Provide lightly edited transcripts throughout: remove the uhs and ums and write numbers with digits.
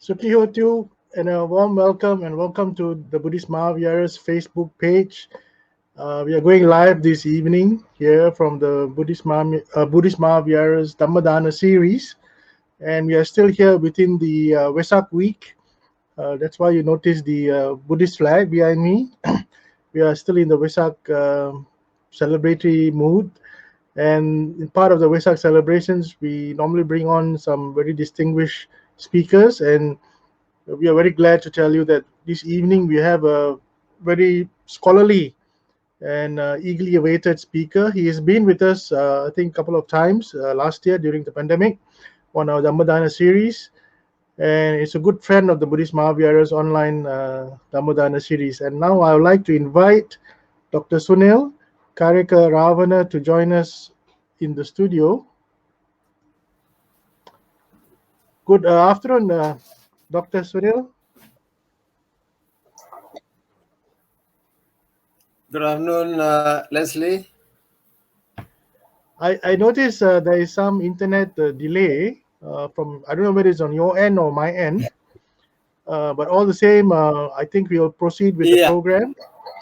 Sukhihotu, and a warm welcome and welcome to the Buddhist Mahaviharas Facebook page. We are going live this evening here from the Buddhist Mahaviharas Dhammadana series, and we are still here within the Vesak week. That's why you notice the Buddhist flag behind me. We are still in the Vesak celebratory mood, and in part of the Vesak celebrations, we normally bring on some very distinguished speakers, and we are very glad to tell you that this evening we have a very scholarly and eagerly awaited speaker. He has been with us, I think, a couple of times last year during the pandemic on our Dhammadana series. And it's a good friend of the Buddhist Mahaviharas online Dhammadana series. And now I would like to invite Dr. Sunil Kariyakarawana to join us in the studio. Good afternoon, Dr. Sunil. Good afternoon, Leslie. I noticed there is some internet delay from, I don't know whether it's on your end or my end, but all the same, I think we'll proceed with the program.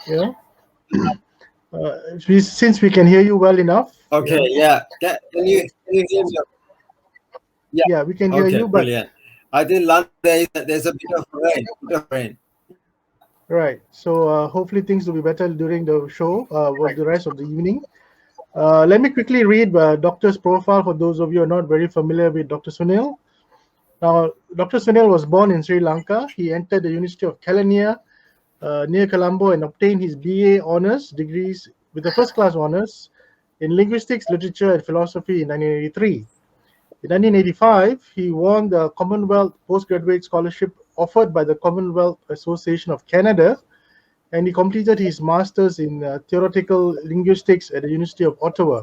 Yeah. Since we can hear you well enough. Okay. Yeah. Can you hear me? Yeah, we can hear you. But brilliant. I think London there's a bit of rain. Right. So hopefully things will be better during the show with the rest of the evening. Let me quickly read Doctor's profile for those of you who are not very familiar with Dr. Sunil. Now, Dr. Sunil was born in Sri Lanka. He entered the University of Kelaniya near Colombo and obtained his BA honors degrees with a first-class honors in linguistics, literature, and philosophy in 1983. In 1985, he won the Commonwealth Postgraduate Scholarship offered by the Commonwealth Association of Canada, and he completed his master's in theoretical linguistics at the University of Ottawa.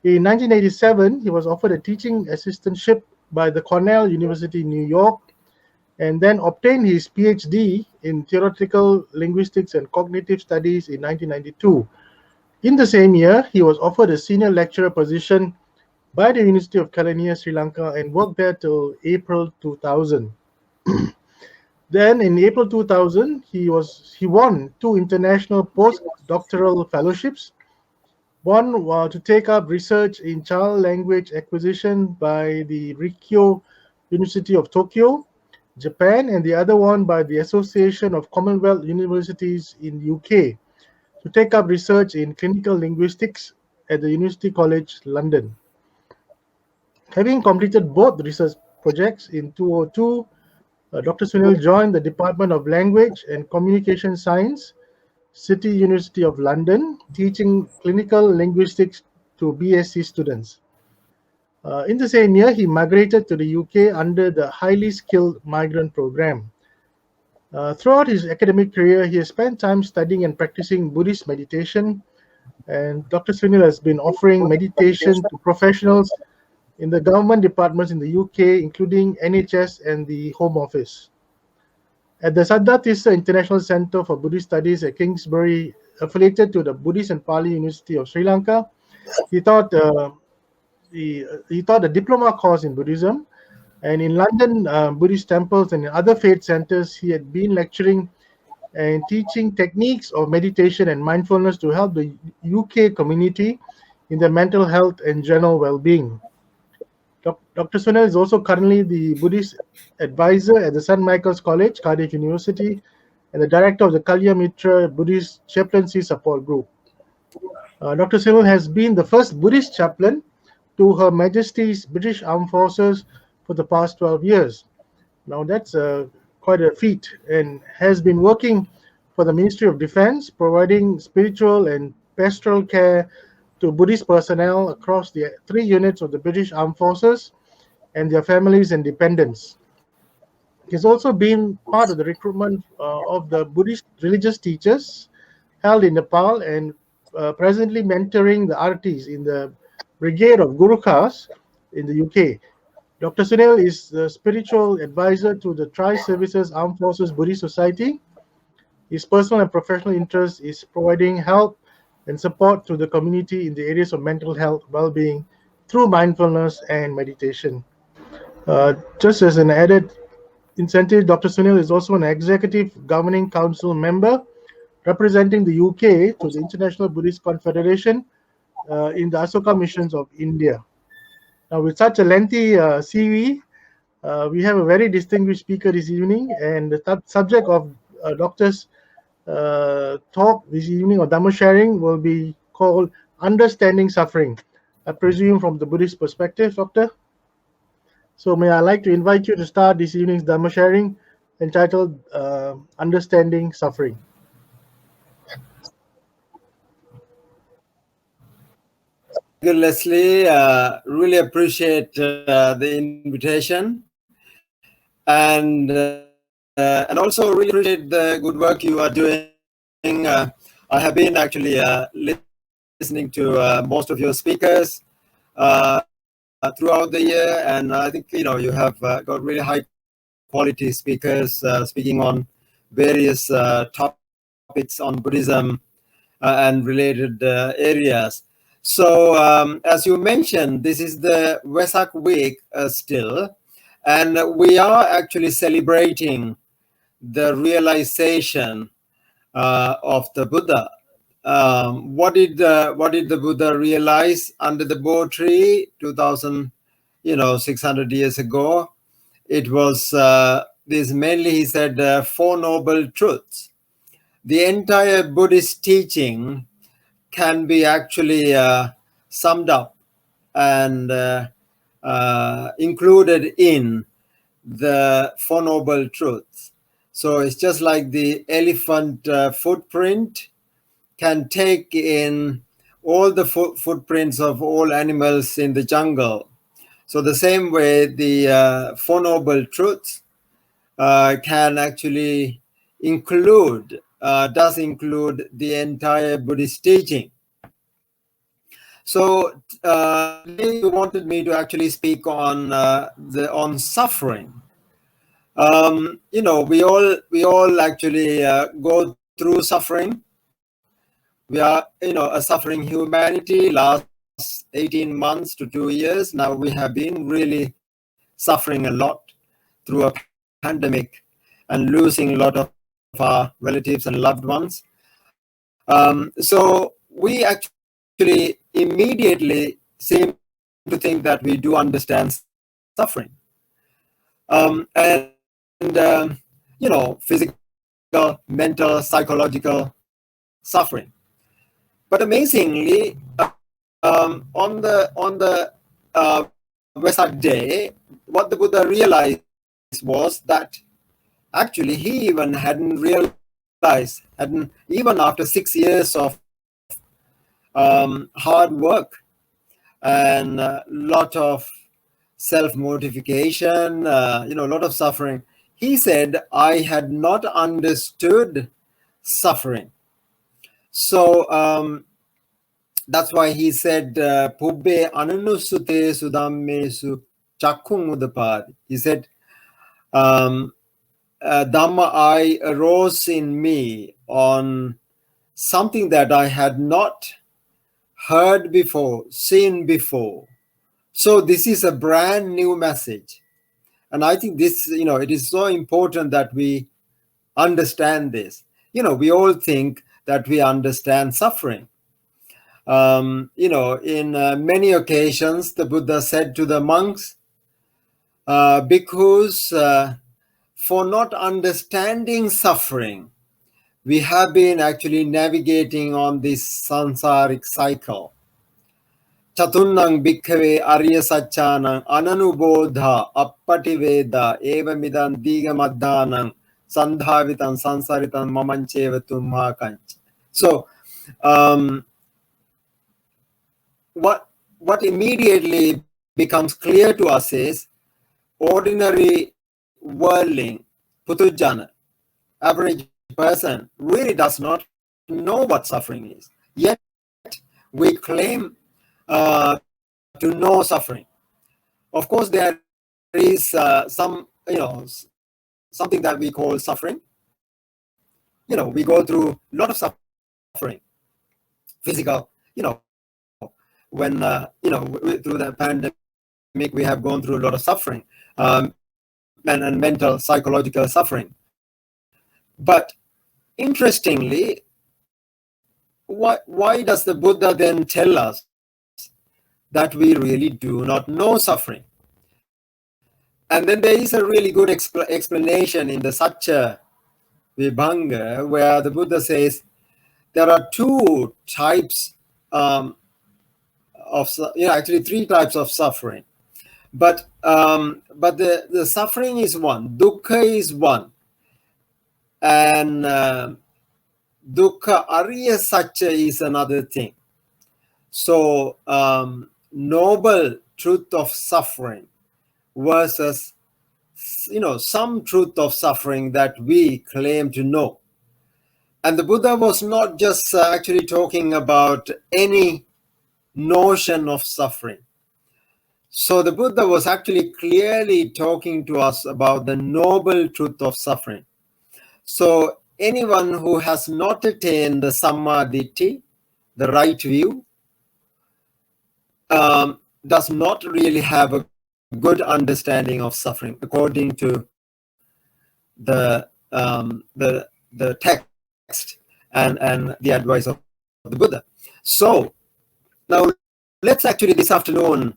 In 1987, he was offered a teaching assistantship by the Cornell University in New York, and then obtained his PhD in theoretical linguistics and cognitive studies in 1992. In the same year, he was offered a senior lecturer position by the University of Kelaniya, Sri Lanka, and worked there till April 2000. Then in April 2000, he won 2 international postdoctoral fellowships. One to take up research in child language acquisition by the Rikyo University of Tokyo, Japan, and the other one by the Association of Commonwealth Universities in UK to take up research in clinical linguistics at the University College London. Having completed both research projects in 2002, Dr. Sunil joined the Department of Language and Communication Science, City University of London, teaching clinical linguistics to BSc students. In the same year, he migrated to the UK under the Highly Skilled Migrant Program. Throughout his academic career, he has spent time studying and practicing Buddhist meditation, and Dr. Sunil has been offering meditation to professionals in the government departments in the UK, including NHS and the Home Office. At the Saddhatissa International Centre for Buddhist Studies at Kingsbury, affiliated to the Buddhist and Pali University of Sri Lanka, he taught a diploma course in Buddhism, and in London Buddhist temples and in other faith centers, he had been lecturing and teaching techniques of meditation and mindfulness to help the UK community in their mental health and general well-being. Dr. Sunil is also currently the Buddhist advisor at the St. Michael's College, Cardiff University, and the director of the Kalya Mitra Buddhist Chaplaincy Support Group. Dr. Sunil has been the first Buddhist chaplain to Her Majesty's British Armed Forces for the past 12 years. Now that's quite a feat, and has been working for the Ministry of Defense, providing spiritual and pastoral care to Buddhist personnel across the 3 units of the British Armed Forces and their families and dependents. He's also been part of the recruitment of the Buddhist religious teachers held in Nepal, and presently mentoring the artis in the Brigade of Gurukhas in the UK. Dr. Sunil is the spiritual advisor to the Tri-Services Armed Forces Buddhist Society. His personal and professional interest is providing help and support to the community in the areas of mental health, well-being, through mindfulness and meditation. Just as an added incentive, Dr. Sunil is also an executive governing council member representing the UK to the International Buddhist Confederation in the Asoka missions of India. Now, with such a lengthy CV, we have a very distinguished speaker this evening, and the subject of Doctor's talk this evening, or Dhamma sharing, will be called Understanding Suffering, I presume from the Buddhist perspective, Doctor. So may I like to invite you to start this evening's Dhamma sharing entitled Understanding Suffering. Thank you, Leslie. Really appreciate the invitation, and also really appreciate the good work you are doing. I have been actually listening to most of your speakers throughout the year, and I think you have got really high quality speakers speaking on various topics on Buddhism and related areas. So, as you mentioned, this is the Vesak week still, and we are actually celebrating the realization of the Buddha. What did the Buddha realize under the Bo tree 2,600 years ago? It was this mainly, he said, four noble truths. The entire Buddhist teaching can be actually summed up and included in the Four Noble Truths. So it's just like the elephant footprint can take in all the footprints of all animals in the jungle. So the same way, the Four Noble Truths can actually does include the entire Buddhist teaching. So today you wanted me to actually speak on on suffering. We all actually go through suffering. We are a suffering humanity. Last 18 months to 2 years now, we have been really suffering a lot through a pandemic and losing a lot of our relatives and loved ones. So we actually immediately seem to think that we do understand suffering. Physical, mental, psychological suffering. But amazingly, on the Vesak day, what the Buddha realized was that actually he even hadn't realized, even after 6 years of hard work and a lot of self-mortification, a lot of suffering, he said, I had not understood suffering. So that's why he said, Pubbe ananusute sudammesu chakkung udapad. He said, Dhamma I arose in me on something that I had not heard before, seen before. So this is a brand new message. And I think this, it is so important that we understand this. We all think that we understand suffering. In many occasions, the Buddha said to the monks, bhikkhus, for not understanding suffering, we have been actually navigating on this sansaric cycle. Chatunnang bhikkhave arya saccanang ananubodha appativeda evamidam digamadhanang sandhavitam sansaritam mamancheva tumhakanch. So, what immediately becomes clear to us is ordinary worldling, putujjana, average person really does not know what suffering is. Yet we claim to know suffering. Of course, there is something that we call suffering. We go through a lot of suffering, physical, when through the pandemic we have gone through a lot of suffering, and mental, psychological suffering. But interestingly, why does the Buddha then tell us that we really do not know suffering? And then there is a really good explanation in the Satcha Vibhanga, where the Buddha says there are two types actually three types of suffering. But the suffering is one, dukkha is one, and dukkha ariya satcha is another thing. So noble truth of suffering versus some truth of suffering that we claim to know. And the Buddha was not just actually talking about any notion of suffering. So the Buddha was actually clearly talking to us about the noble truth of suffering. So anyone who has not attained the Sammaditthi, the right view, does not really have a good understanding of suffering according to the text and the advice of the Buddha. So now let's actually this afternoon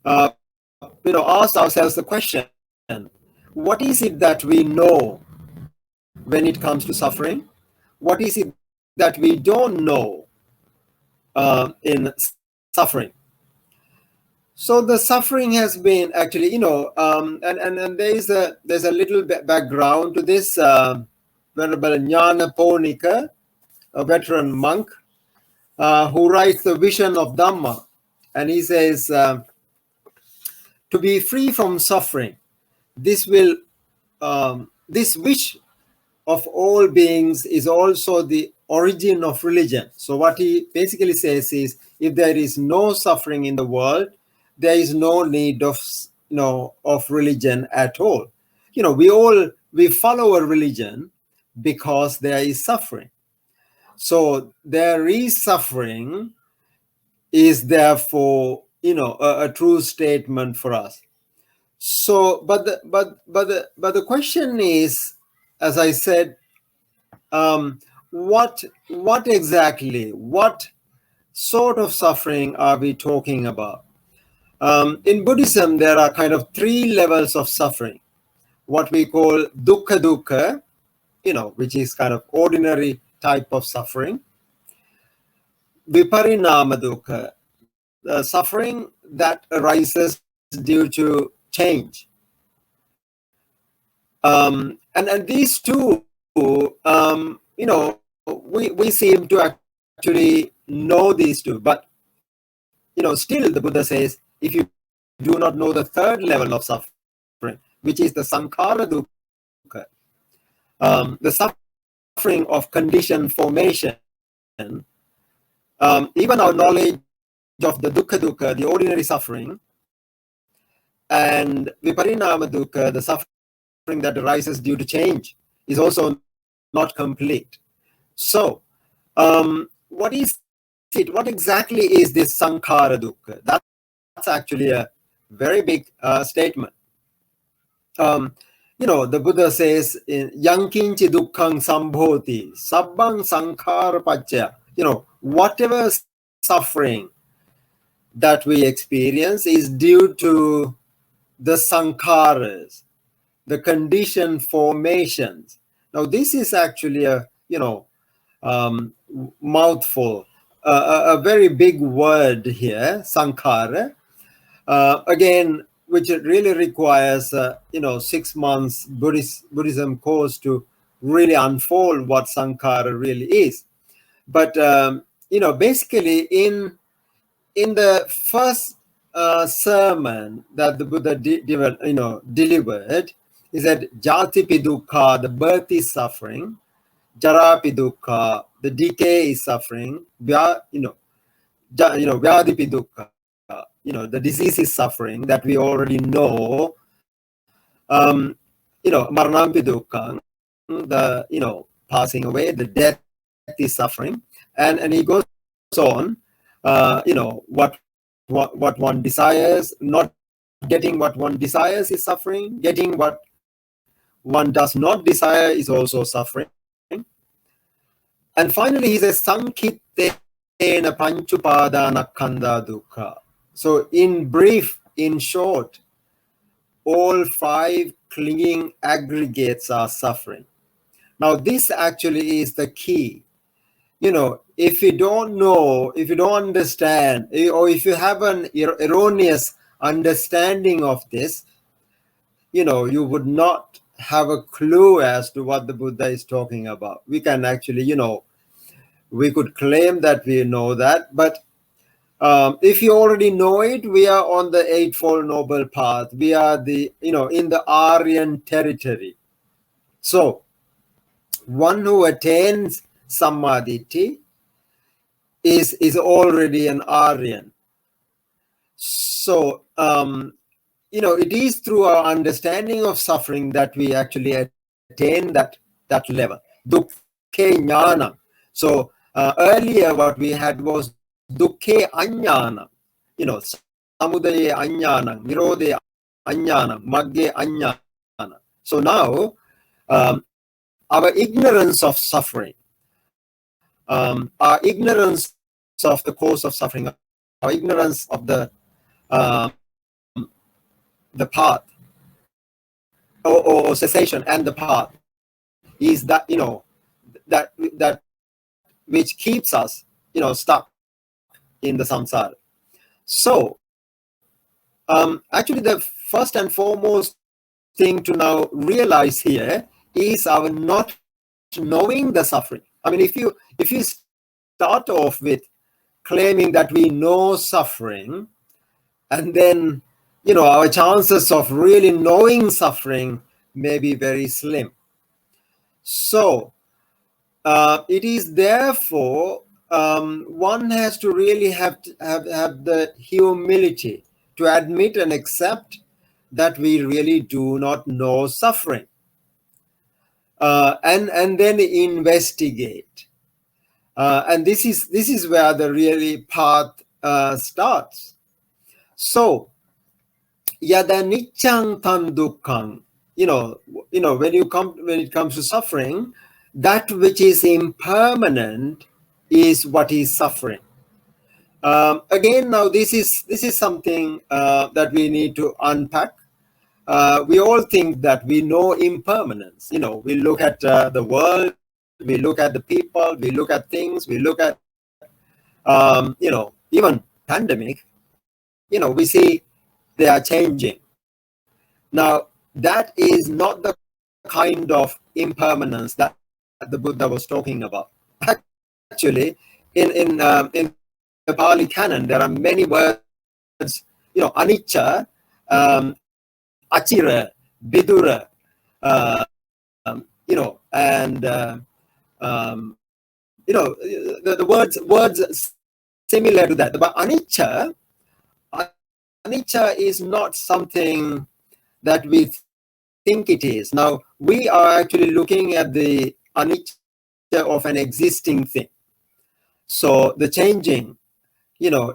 ask ourselves the question, what is it that we know when it comes to suffering? What is it that we don't know in suffering? So the suffering has been actually, and there's a little bit background to this. Venerable Jnana Ponika, a veteran monk, who writes the Vision of Dhamma, and he says, to be free from suffering, this wish of all beings is also the origin of religion. So what he basically says is, if there is no suffering in the world, there is no need of religion at all. We follow a religion because there is suffering. So there is suffering is therefore a true statement for us. So but the question is, as I said, what sort of suffering are we talking about? In Buddhism, there are kind of three levels of suffering. What we call dukkha, which is kind of ordinary type of suffering. Viparinama dukkha, the suffering that arises due to change. And these two, we seem to actually know these two, but still the Buddha says, if you do not know the third level of suffering, which is the sankhara dukkha, the suffering of conditioned formation, even our knowledge of the dukkha, the ordinary suffering, and viparinama dukkha, the suffering that arises due to change, is also not complete. So, what is it? What exactly is this sankhara dukkha? That's actually a very big statement. The Buddha says, yankinchi dukkhang sambhoti, sabbang sankhara paccaya. Whatever suffering that we experience is due to the sankharas, the conditioned formations. Now, this is actually a mouthful, a very big word here, sankhara. Again, which really requires 6 months Buddhism course to really unfold what sankhara really is. But basically, in the first sermon that the Buddha delivered, he said, Jatipi dukkha, the birth is suffering; Jarapi dukkha, the decay is suffering; Vyadipi dukkha, the disease is suffering that we already know. Maranampi dukkha, the passing away, the death is suffering, and he goes on. What one desires, not getting what one desires is suffering. Getting what one does not desire is also suffering. And finally, he says, Sankittena panchupadana kanda dukkha. So in brief, in short, all 5 clinging aggregates are suffering. Now, this actually is the key. If you don't know, if you don't understand, or if you have an erroneous understanding of this, you would not have a clue as to what the Buddha is talking about. We can actually, we could claim that we know that, but if you already know it, we are on the Eightfold Noble Path. We are in the Aryan territory. So, one who attains Samadhi is already an Aryan. So, it is through our understanding of suffering that we actually attain that level. Dukkhe jnana. So, earlier what we had was dukkhe ajnana. Samudaye ajnana, nirodhe ajnana, magge ajnana. So now, our ignorance of suffering, our ignorance of the cause of suffering, our ignorance of the path, or cessation and the path, is that that which keeps us stuck in the samsara. So actually, the first and foremost thing to now realize here is our not knowing the suffering. I mean, if you start off with claiming that we know suffering, and then our chances of really knowing suffering may be very slim. So it is therefore one has to really have the humility to admit and accept that we really do not know suffering, and then investigate. And this is where the really path starts. So, yada niccang tan dukkhang. When it comes to suffering, that which is impermanent is what is suffering. Again, now this is something that we need to unpack. We all think that we know impermanence. We look at the world, we look at the people, we look at things, we look at even pandemic. We see they are changing. Now, that is not the kind of impermanence that the Buddha was talking about. Actually, in the Pali canon, there are many words, anicca, achira, vidura, and the words similar to that. But anicca is not something that we think it is. Now, we are actually looking at the anicca of an existing thing. So the changing, if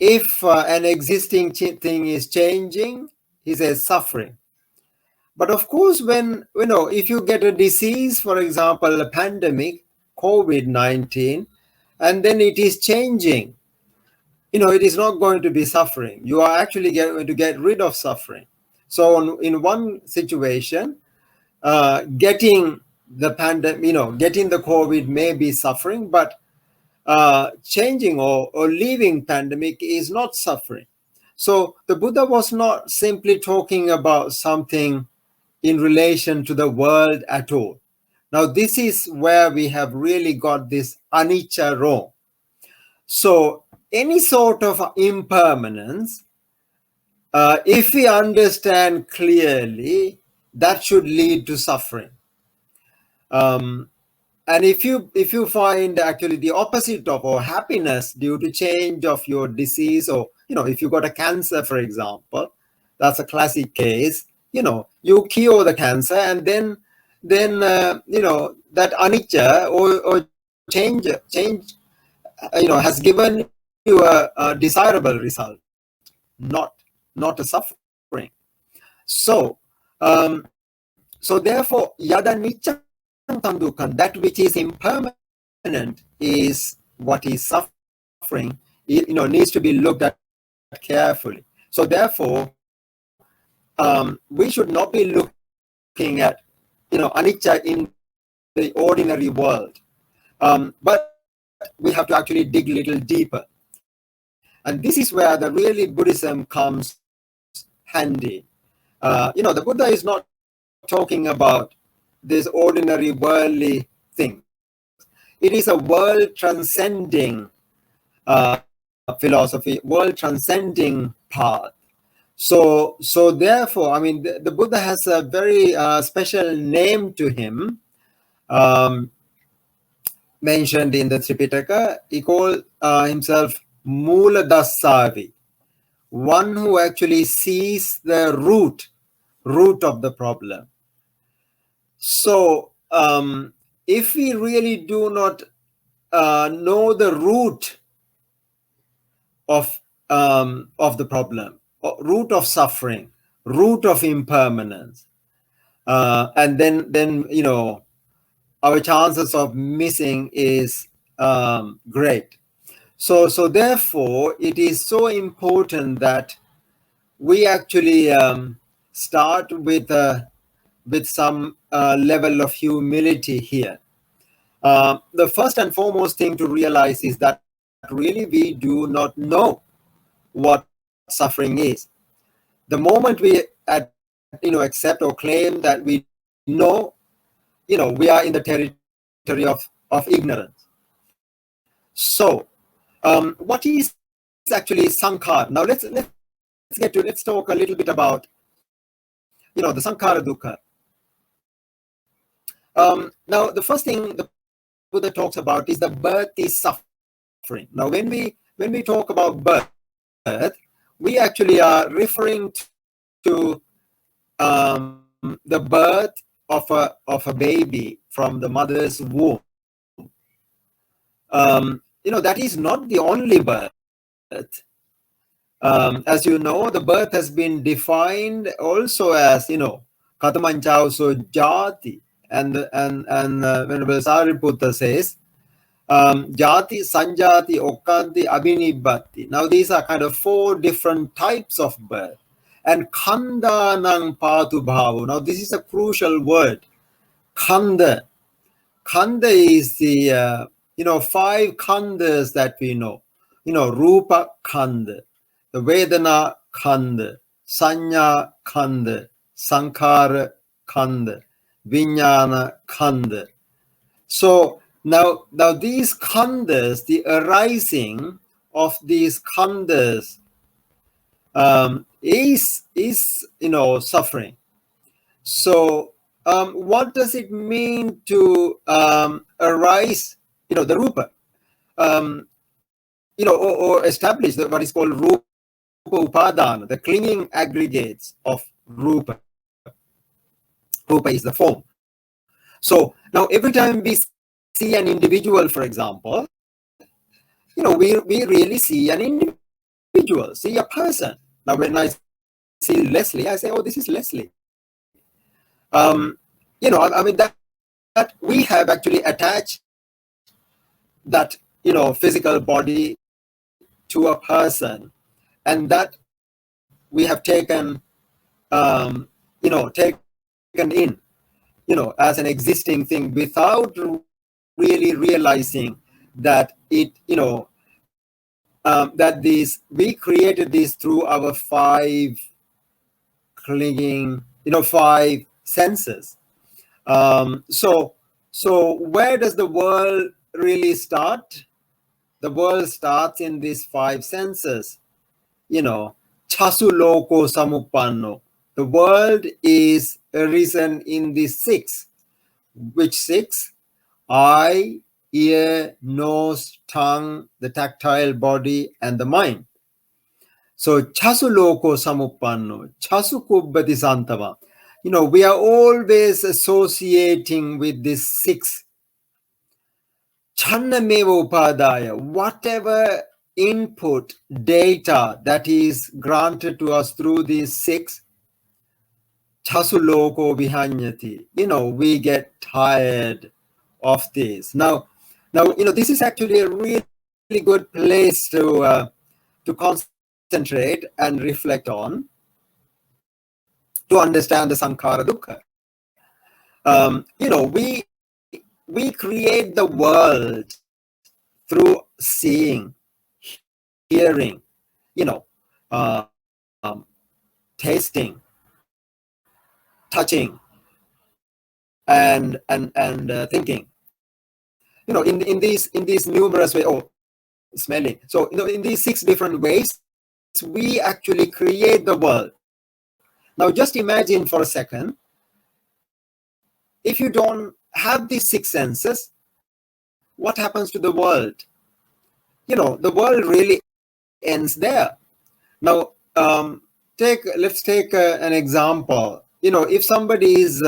an existing thing is changing, he says suffering. But of course, when, if you get a disease, for example, a pandemic, COVID-19, and then it is changing, it is not going to be suffering. You are actually going to get rid of suffering. So in one situation, getting the pandemic, getting the COVID may be suffering, but changing or leaving pandemic is not suffering. So the Buddha was not simply talking about something in relation to the world at all. Now, this is where we have really got this anicca wrong. So any sort of impermanence, if we understand clearly, that should lead to suffering. And if you find actually the opposite of, or happiness due to change of your disease, or if you got a cancer, for example, that's a classic case. You cure the cancer, and then that anicca or change has given you a desirable result, not a suffering. So So therefore, yada niccam tam dukkam, that which is impermanent is what is suffering. It, needs to be looked at carefully. So therefore, we should not be looking at, anicca in the ordinary world. But we have to actually dig a little deeper. And this is where the really Buddhism comes handy. The Buddha is not talking about this ordinary worldly things. It is a world-transcending philosophy, world-transcending path. So therefore, the Buddha has a very special name to him, mentioned in the Tripitaka. He called himself Mula Dasavi, one who actually sees the root of the problem. So if we really do not know the root of the problem, root of suffering, root of impermanence, and then our chances of missing is great. So therefore, it is so important that we actually start with some level of humility here. The first and foremost thing to realize is that really we do not know what suffering is. The moment we accept or claim that we know, we are in the territory of ignorance. So what is actually sankhara? Now let's talk a little bit about the sankhara dukkha. Now the first thing the Buddha talks about is the birth is suffering. Now when we talk about birth, we actually are referring to the birth of a baby from the mother's womb. That is not the only birth. As you know, the birth has been defined also as katamanchauso jati, and Venerable Sariputta says jati, sanjati, okkanti, abhinibbati. Now these are kind of 4 different types of birth. And khandanang patu bhavo. Now this is a crucial word. Khanda. Khanda is the 5 khandas that we know. Rupa khanda, the Vedana khanda, Sanya khanda, Sankhara khanda, Vijnana khanda. So now these khandas, the arising of these khandas is suffering. So what does it mean to arise, the rupa, or establish what is called rupa upadana, the clinging aggregates of rupa. Rupa is the form. So now every time we see an individual, for example, we really see an individual, see a person. Now when I see Leslie, I say, oh, this is Leslie. That we have actually attached that physical body to a person, and that we have taken taken in as an existing thing without really realizing that it that we created this through our 5 clinging 5 senses. So where does the world really start? The world starts in these 5 senses. Chasu loko samuppanno. The world is arisen in these 6. Which 6? Eye, ear, nose, tongue, the tactile body, and the mind. So chasu loko samuppanno, chasu kubbati santava. We are always associating with these 6. Channameva upadaya, whatever input data that is granted to us through these 6, chasuloko vihanyati. We get tired of this. Now, this is actually a really good place to concentrate and reflect on, to understand the sankhara dukkha. We create the world through seeing, hearing, um, tasting, touching, and thinking. In these numerous ways, smelling. So in these 6 different ways, we actually create the world. Now, just imagine for a second, if you don't have these 6 senses, what happens to the world? The world really ends there. Now, let's take an example. If somebody is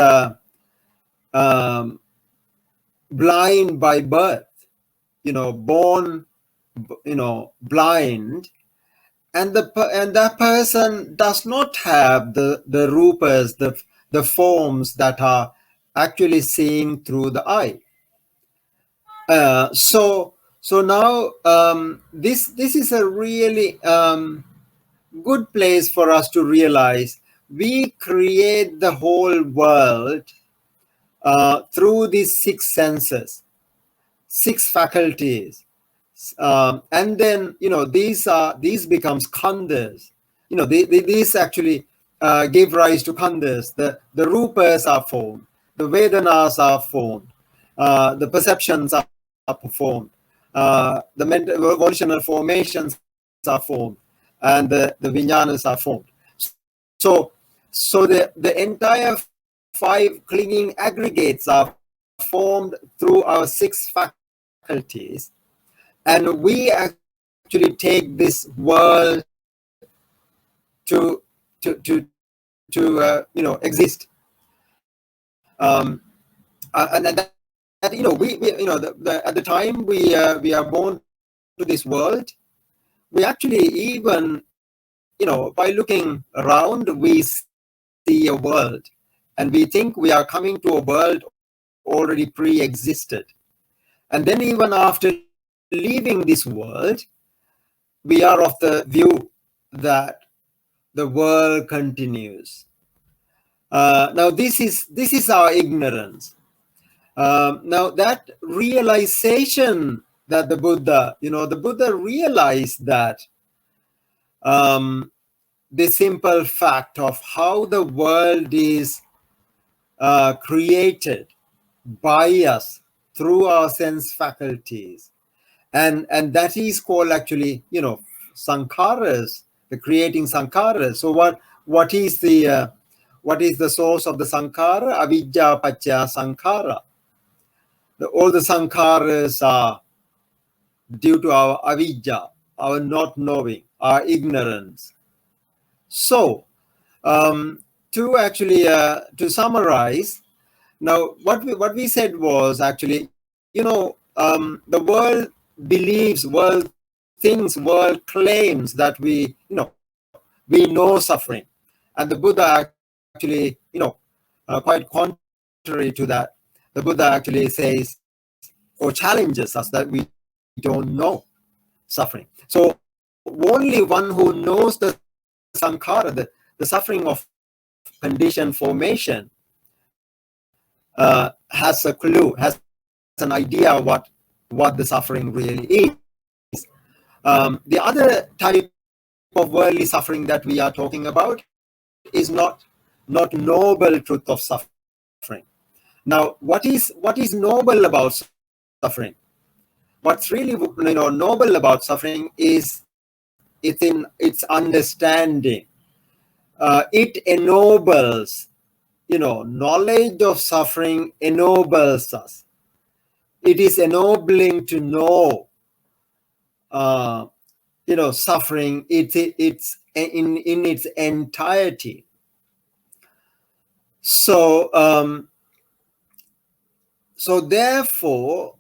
blind by birth, born, blind, and that person does not have the rupas, the forms that are actually seen through the eye. So now this is a really good place for us to realize we create the whole world through these 6 senses, 6 faculties, and then these becomes khandhas. These actually give rise to khandhas. The rupas are formed, the vedanas are formed, the perceptions are performed, the mental volitional formations are formed, and the vijnanas are formed. So the entire 5 clinging aggregates are formed through our 6 faculties, and we actually take this world to exist. And that at the time we are born to this world, we actually even by looking around, we see a world, and we think we are coming to a world already pre-existed. And then even after leaving this world, we are of the view that the world continues. Now this is our ignorance. Now that realization that the Buddha realized that the simple fact of how the world is created by us through our sense faculties, and that is called actually sankharas, the creating sankharas. So what is the source of the sankhara? Avijja paccaya sankhara. All the sankharas are due to our avijja, our not knowing, our ignorance. So to actually to summarize, now what we said was actually the world believes, world thinks, world claims that we know suffering, and the Buddha actually quite contrary to that. The Buddha actually says or challenges us that we don't know suffering. So only one who knows the sankhara, the suffering of conditioned formation, has a clue, has an idea what the suffering really is. The other type of worldly suffering that we are talking about is not noble truth of suffering. Now, what is noble about suffering? What's really noble about suffering is it's in its understanding. It ennobles, knowledge of suffering ennobles us. It is ennobling to know, suffering. It's in its entirety. So therefore,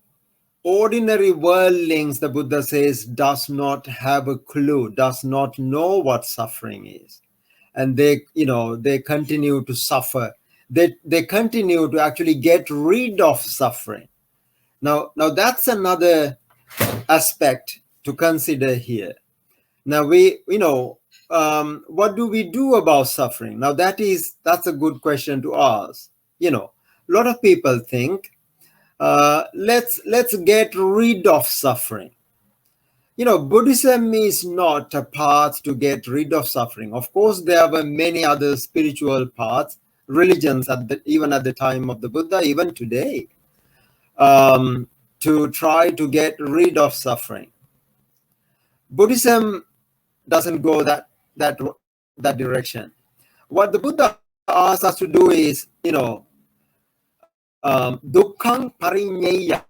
ordinary worldlings, the Buddha says, does not have a clue, does not know what suffering is. and they continue to suffer. They continue to actually get rid of suffering. Now that's another aspect to consider here. Now what do we do about suffering? Now that's a good question to ask. A lot of people think, let's get rid of suffering. Buddhism is not a path to get rid of suffering. Of course, there were many other spiritual paths, religions even at the time of the Buddha, even today, to try to get rid of suffering. Buddhism doesn't go that direction. What the Buddha asks us to do is, dukkhaṃ pariññeyyam.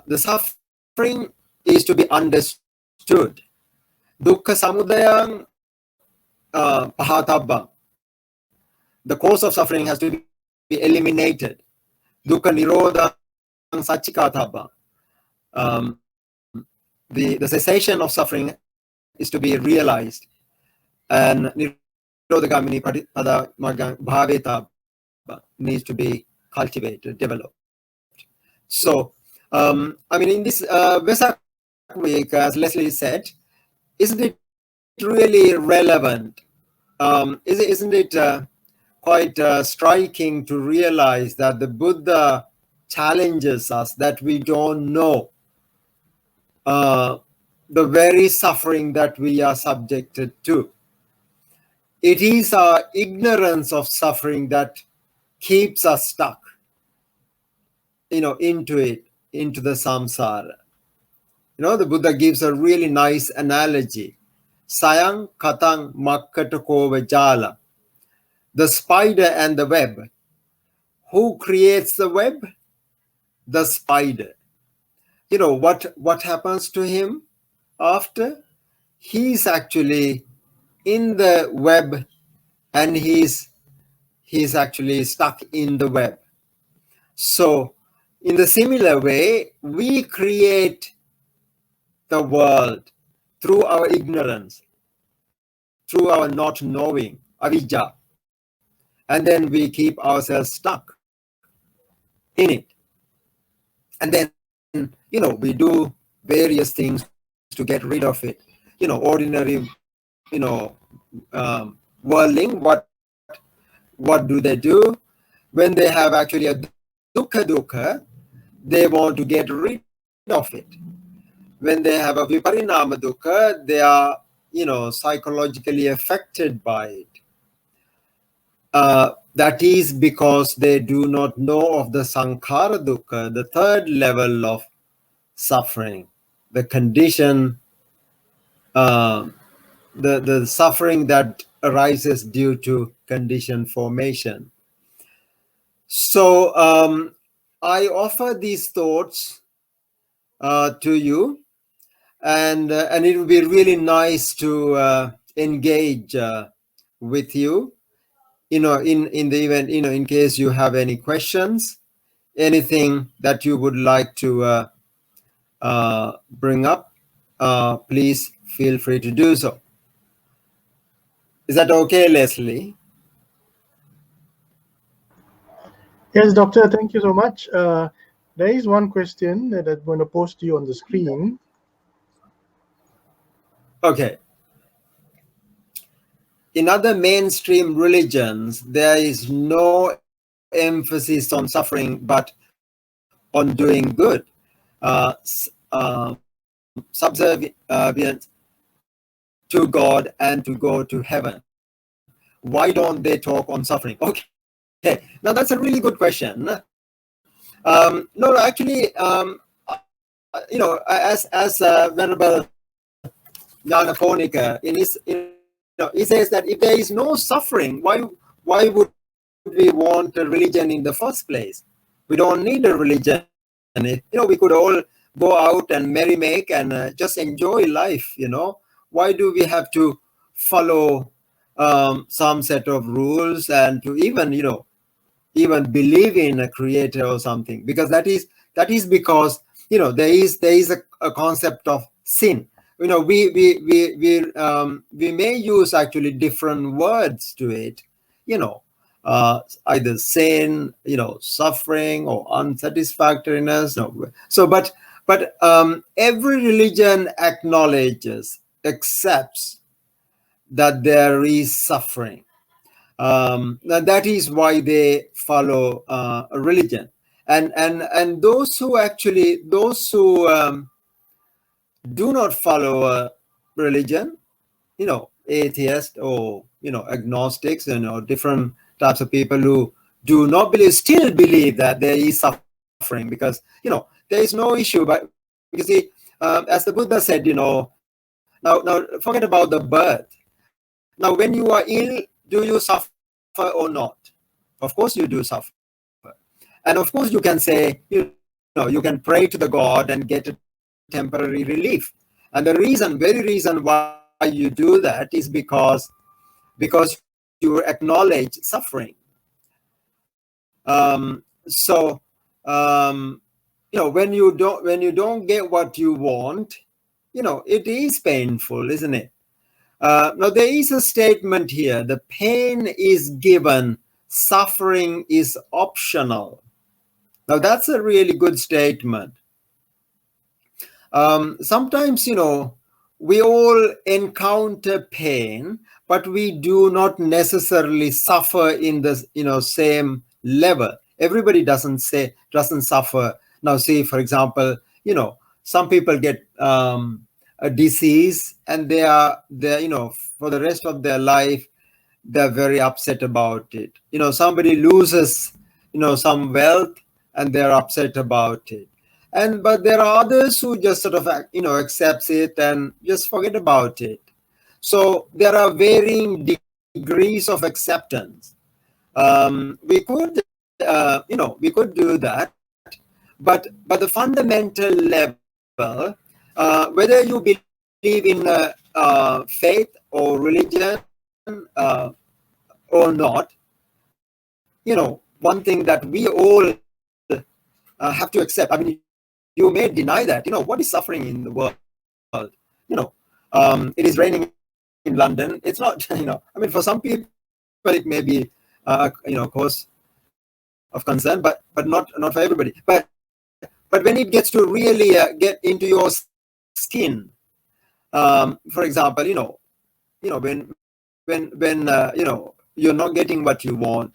The suffering is to be understood. Dukkha samudayaṃ pahatabbam. The cause of suffering has to be eliminated. Dukkha nirodhaṃ sacchikatabbam. The cessation of suffering is to be realized, and nirodhagamini patipada bhavetā needs to be cultivated, developed. So, in this Vesak week, as Leslie said, isn't it really relevant? Isn't it quite striking to realize that the Buddha challenges us that we don't know the very suffering that we are subjected to. It is our ignorance of suffering that keeps us stuck, into the samsara. The Buddha gives a really nice analogy. Sayang katang makkatako vajala. The spider and the web. Who creates the web? The spider. What happens to him after? He's actually in the web, and he's actually stuck in the web. So in the similar way, we create the world through our ignorance, through our not knowing, avijja, and then we keep ourselves stuck in it. And then we do various things to get rid of it. Ordinary, worldling, what do they do? When they have actually a dukkha, they want to get rid of it. When they have a viparinama dukkha, they are, psychologically affected by it. That is because they do not know of the sankhara dukkha, the third level of suffering, the condition, the suffering that arises due to condition formation. So I offer these thoughts to you, and it would be really nice to engage with you. In the event, in case you have any questions, anything that you would like to bring up, please feel free to do so. Is that okay, Leslie? Yes, Doctor, thank you so much. There is one question that I'm going to post to you on the screen. Okay. In other mainstream religions, there is no emphasis on suffering, but on doing good, subservient to God and to go to heaven. Why don't they talk on suffering? Okay, now that's a really good question. No, actually, as Venerable Nyanaponika in his, he says that if there is no suffering, why would we want a religion in the first place? We don't need a religion. We could all go out and merry-make and just enjoy life. Why do we have to follow some set of rules and to even believe in a creator or something? Because that is because there is a concept of sin. we may use actually different words to it, either sin, suffering, or unsatisfactoriness. No. So, but every religion acknowledges, accepts that there is suffering. That is why they follow a religion, and those who do not follow a religion, atheists or agnostics, different types of people who do not believe, still believe that there is suffering, because there is no issue. But because as the Buddha said, now forget about the birth. Now when you are ill, do you suffer or not? Of course you do suffer. And of course you can say, you can pray to the God and get a temporary relief. And the very reason why you do that is because you acknowledge suffering. So when you don't get what you want, it is painful, isn't it? Now there is a statement here: the pain is given, suffering is optional. Now that's a really good statement. Sometimes we all encounter pain, but we do not necessarily suffer in the same level. Everybody doesn't suffer. Now see, for example, some people get a disease, and they're for the rest of their life they're very upset about it. Somebody loses some wealth, and they're upset about it. But there are others who just sort of accepts it and just forget about it. So there are varying degrees of acceptance. We could do that, but the fundamental level, whether you believe in faith or religion or not, one thing that we all have to accept. I mean, you may deny that. What is suffering in the world? It is raining in London. It's not. I mean, for some people it may be cause of concern, but not for everybody. But when it gets to really get into your skin, for example, when you're not getting what you want,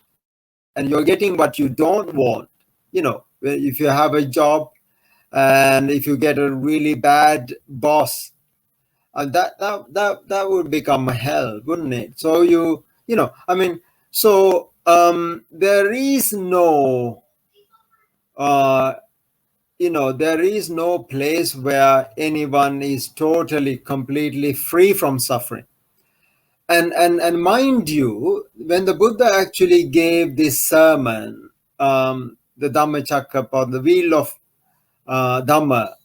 and you're getting what you don't want. If you have a job, and if you get a really bad boss, and that would become hell, wouldn't it? So there is no there is no place where anyone is totally completely free from suffering. And mind you, when the Buddha actually gave this sermon, the Dhammacakkappavattana, the wheel of Dhamma,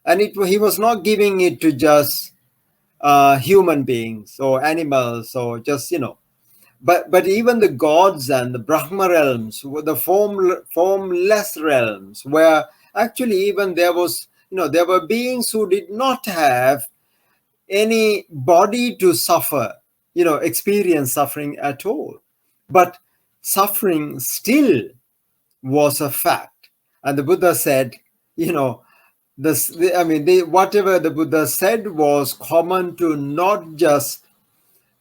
and he was not giving it to just human beings or animals, or just but even the gods and the Brahma realms, the formless realms, where actually even there were beings who did not have any body to suffer, experience suffering at all, but suffering still was a fact. And the Buddha said, whatever the Buddha said was common to not just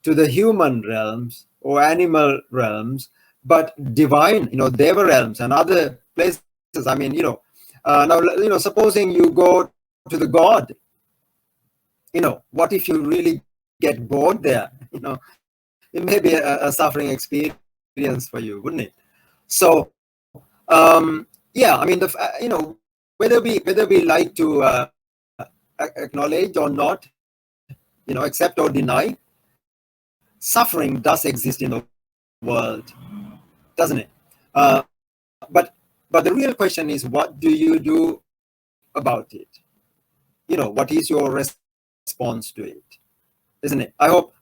to the human realms or animal realms, but divine, Deva realms and other places. I mean, now, supposing you go to the God, what if you really get bored there? It may be a suffering experience for you, wouldn't it? So, yeah, I mean, whether we like to acknowledge or not, accept or deny, suffering does exist in the world, doesn't it? But the real question is, what do you do about it? What is your response to it? Isn't it? I hope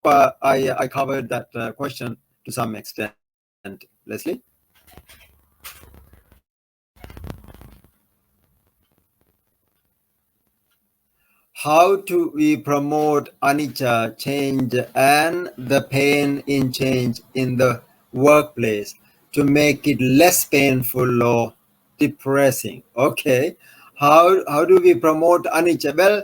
I covered that question to some extent, Leslie. how do we promote anicca, change, and the pain in change in the workplace to make it less painful or depressing? Okay, how do we promote anicca? Well,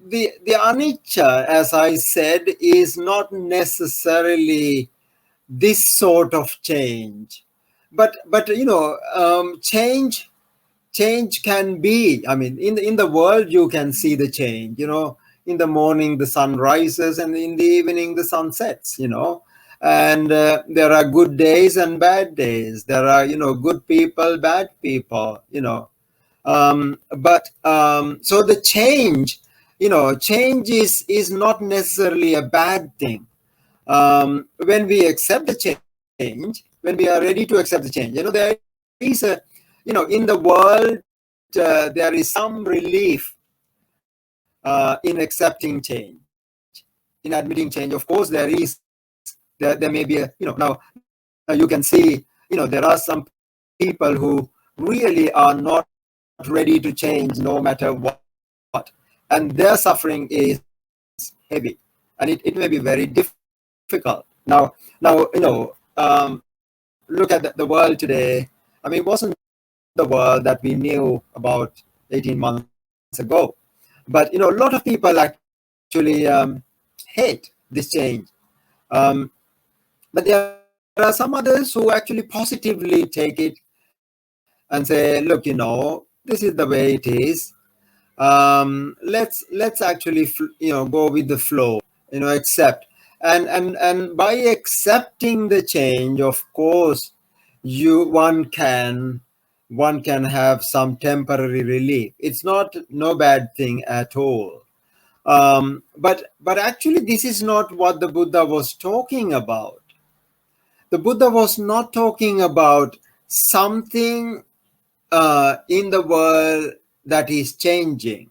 the anicca, as I said, is not necessarily this sort of change, but change can be, I mean, in the world you can see the change. In the morning the sun rises, and in the evening the sun sets. And there are good days and bad days. There are good people, bad people. But so the change is not necessarily a bad thing. When we accept the change, when we are ready to accept the change, there is in the world, there is some relief in accepting change, in admitting change. Of course, there may be now you can see, there are some people who really are not ready to change no matter what, and their suffering is heavy, and it may be very difficult. Now, look at the world today. I mean, it wasn't the world that we knew about 18 months ago. But a lot of people actually hate this change. Um, but there are some others who actually positively take it and say, look, this is the way it is. Let's actually go with the flow, accept. And by accepting the change, of course, one can have some temporary relief. It's not no bad thing at all. But actually, this is not what the Buddha was talking about. The Buddha was not talking about something in the world that is changing,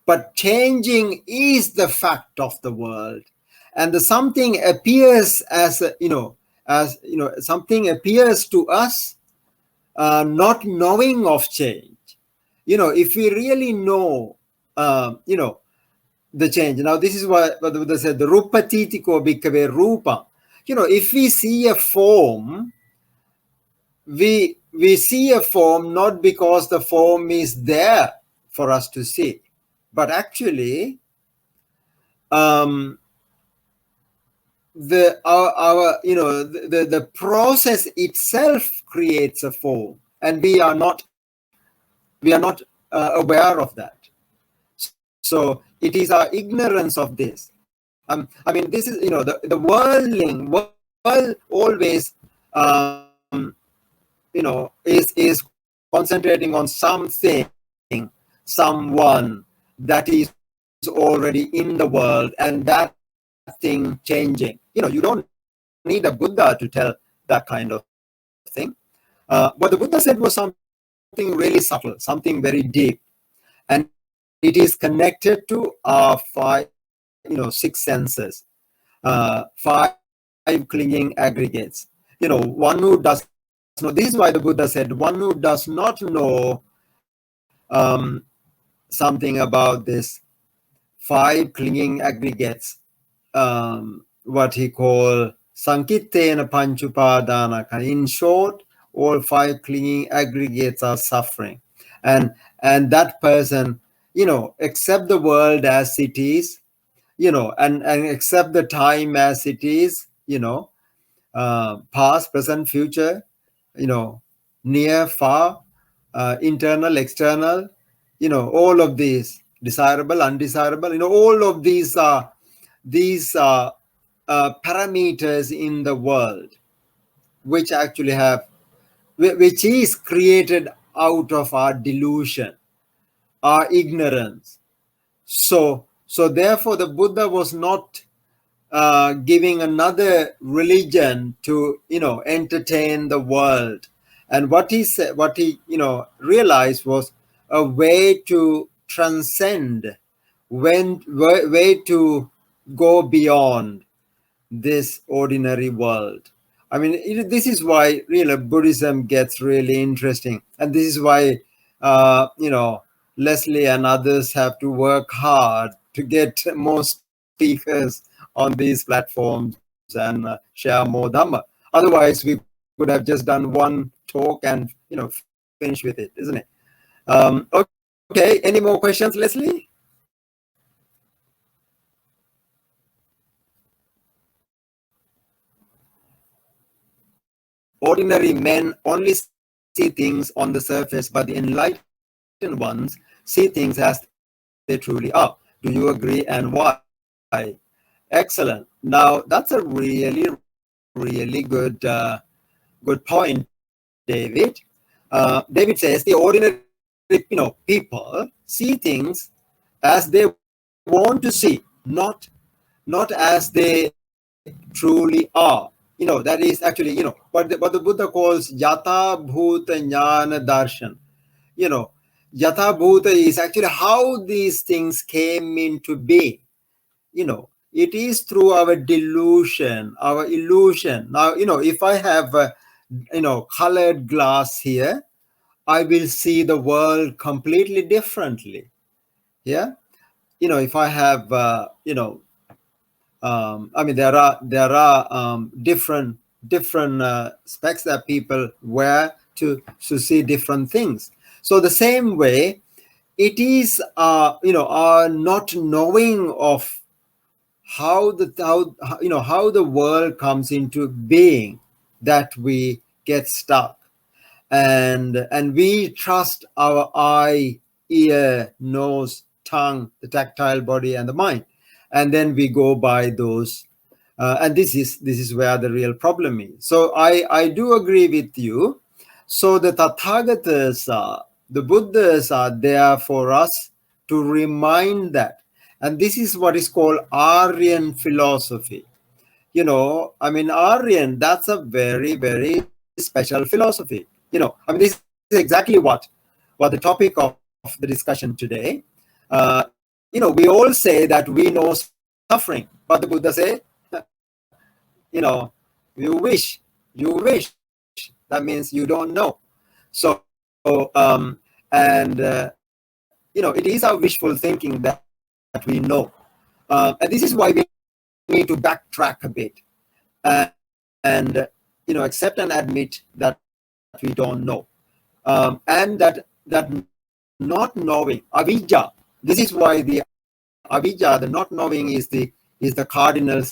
but changing is the fact of the world, and the something appears as something appears to us, not knowing of change. If we really know, the change. Now, this is what the Buddha said: the rupatitiko bhikkhave rupa. If we see a form, we see a form not because the form is there for us to see, but actually the process itself creates a form, and we are not aware of that. So it is our ignorance of this. I mean, this is the world always is concentrating on something, someone that is already in the world, and that thing changing. You don't need a Buddha to tell that kind of thing. What the Buddha said was something really subtle, something very deep, and it is connected to our six senses, five clinging aggregates. One who does not know, this is why the Buddha said, one who does not know something about this five clinging aggregates, what he called Sankittena Panchupadanaka. In short, all five clinging aggregates are suffering. And that person, accept the world as it is, and accept the time as it is, past, present, future, near, far, internal, external, all of these, desirable, undesirable, all of these are parameters in the world, which actually which is created out of our delusion, our ignorance. So therefore the Buddha was not giving another religion to entertain the world. And what he said, what he realized was a way to transcend, way to go beyond this ordinary world. I mean, this is why really Buddhism gets really interesting, and this is why Leslie and others have to work hard to get more speakers on these platforms and share more Dhamma. Otherwise, we could have just done one talk and finish with it, isn't it? Okay, any more questions, Leslie? Ordinary men only see things on the surface, but the enlightened ones see things as they truly are. Do you agree, and why? Excellent. Now, that's a really good point, David. David says the ordinary people see things as they want to see, not as they truly are. That is actually what the Buddha calls yatha bhuta jnana darshan. you know Yatha bhuta is actually how these things came into being. It is through our delusion, our illusion. Now, if I have a colored glass here, I will see the world completely differently. Yeah. If I have there are different specs that people wear to see different things. So the same way, it is our not knowing of how the world comes into being that we get stuck, and we trust our eye, ear, nose, tongue, the tactile body, and the mind, and then we go by those, and this is where the real problem is. So I do agree with you. So the Tathagatas the Buddhas are there for us to remind that. And this is what is called Aryan philosophy. Aryan, that's a very, very special philosophy. This is exactly what the topic of the discussion today. We all say that we know suffering, but the Buddha say, you know, you wish. That means you don't know. So, it is our wishful thinking that we know. And this is why we need to backtrack a bit and, accept and admit that we don't know. And that not knowing, avijja, this is why the avijja, the not knowing, is the cardinal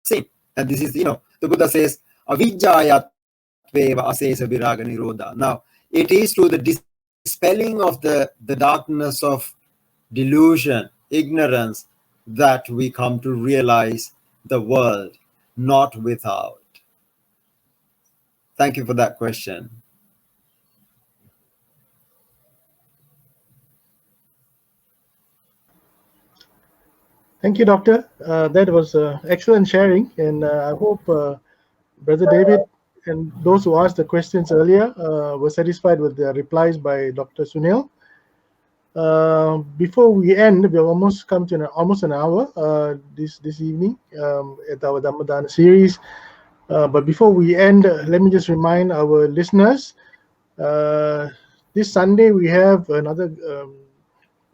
sin. And this is, the Buddha says, avijjaya tveva asesa viraga nirodha. Now, it is through the dispelling of the darkness of delusion, ignorance, that we come to realize the world, not without. Thank you for that question. Thank you, Doctor. That was excellent sharing, and I hope Brother David and those who asked the questions earlier were satisfied with the replies by Dr. Sunil. Before we end, we have almost come to almost an hour this evening at our Dhammadana series. But before we end, let me just remind our listeners, this Sunday we have another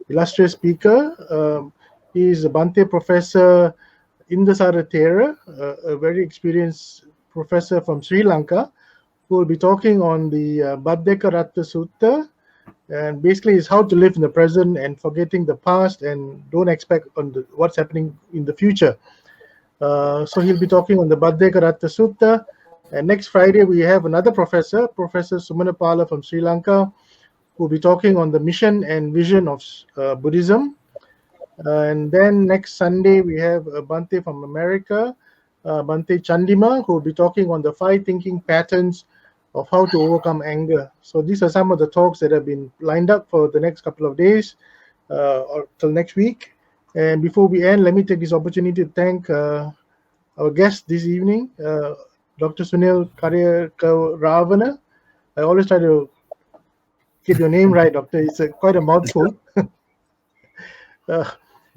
illustrious speaker. He is a Bhante Professor Indasara Thera, a very experienced professor from Sri Lanka, who will be talking on the Baddeka Ratta Sutta, and basically is how to live in the present and forgetting the past and don't expect on what's happening in the future. So he'll be talking on the Baddeka Ratta Sutta. And next Friday we have another professor, Professor Sumanapala from Sri Lanka, who will be talking on the mission and vision of Buddhism. And then next Sunday we have Bhante from America, Bhante Chandima, who will be talking on the 5 thinking patterns of how to overcome anger. So these are some of the talks that have been lined up for the next couple of days or till next week. And before we end, let me take this opportunity to thank our guest this evening, Dr. Sunil Kariyakarawana. I always try to get your name right, Doctor. It's quite a mouthful.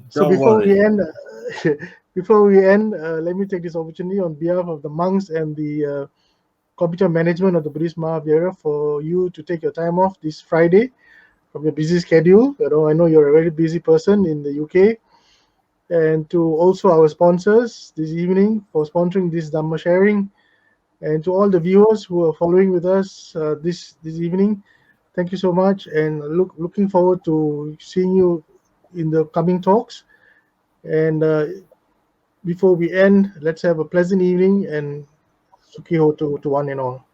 So before we end, let me take this opportunity on behalf of the monks and the computer management of the Buddhist Mahavira for you to take your time off this Friday from your busy schedule. I know you're a very busy person in the UK, and to also our sponsors this evening for sponsoring this Dhamma sharing, and to all the viewers who are following with us this evening. Thank you so much, and looking forward to seeing you in the coming talks. And before we end, let's have a pleasant evening and Sukhi ho to one and all.